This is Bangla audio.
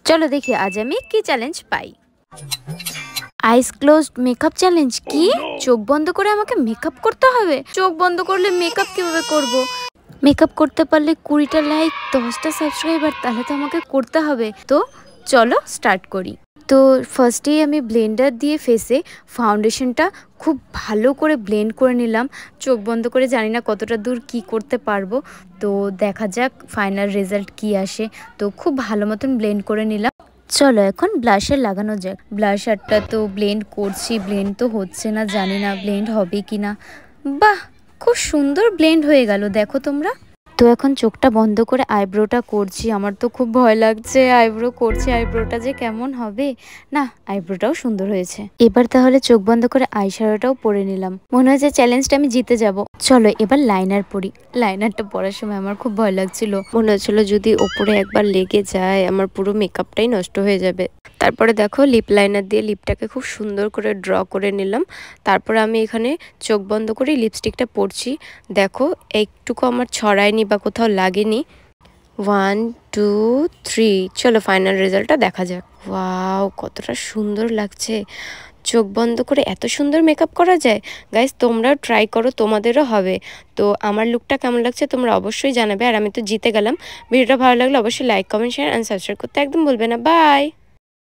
চলো দেখি আজ আমি কি চ্যালেঞ্জ পাই। আইস ক্লোজড মেকআপ চ্যালেঞ্জ। কি? চোখ বন্ধ করে আমাকে মেকআপ করতে হবে? চোখ বন্ধ করলে মেকআপ কিভাবে করব? মেকআপ করতে পারলে 20টা লাইক, 10টা সাবস্ক্রাইবার, তাহলে তো আমাকে করতে হবে। তো চলো স্টার্ট করি। তো ফার্স্টেই আমি ব্লেন্ডার দিয়ে ফেসে ফাউন্ডেশনটা খুব ভালো করে ব্লেন্ড করে নিলাম। চোখ বন্ধ করে জানি না কতটা দূর কি করতে পারবো, তো দেখা যাক ফাইনাল রেজাল্ট কি আসে। তো খুব ভালো মতন ব্লেন্ড করে নিলাম। চলো এখন ব্লাশার লাগানো যাক। ব্লাশারটা তো ব্লেন্ড করছি, ব্লেন্ড তো হচ্ছে না, জানি না ব্লেন্ড হবে কি না। বাহ, খুব সুন্দর ব্লেন্ড হয়ে গেল, দেখো তোমরা। তো এখন চোখটা বন্ধ করে আইব্রোটা করছি। আমার তো খুব ভয় লাগছে, আইব্রো করছি, আইব্রোটা যে কেমন হবে। না, আইব্রোটাও সুন্দর হয়েছে। এবার তাহলে চোখ বন্ধ করে আইশ্যাডোটাও পরে নিলাম। মনে হচ্ছে চ্যালেঞ্জটা আমি জিতে যাব। চলো এবার লাইনার পরি। লাইনারটা পরার সময় আমার খুব ভয় লাগছিল, মনে হচ্ছিল যদি ওপরে একবার লেগে যায় আমার পুরো মেকআপটাই নষ্ট হয়ে যাবে। তারপরে দেখো লিপ লাইনার দিয়ে লিপটাকে খুব সুন্দর করে ড্র করে নিলাম। তারপরে আমি এখানে চোখ বন্ধ করে লিপস্টিকটা পরছি। দেখো একটুকু আমার ছড়ায়নি বা কোথাও লাগেনি। 1 2 3, চলো ফাইনাল রেজাল্টটা দেখা যাক। ওয়াও, কতটা সুন্দর লাগছে। চোখ বন্ধ করে এত সুন্দর মেকআপ করা যায়। গাইস, তোমরাও ট্রাই করো, তোমাদেরও হবে। তো আমার লুকটা কেমন লাগছে তোমরা অবশ্যই জানাবে। আর আমি তো জিতে গেলাম। ভিডিওটা ভালো লাগলে অবশ্যই like, comment, share and subscribe করতে একদম ভুলবে না। বাই।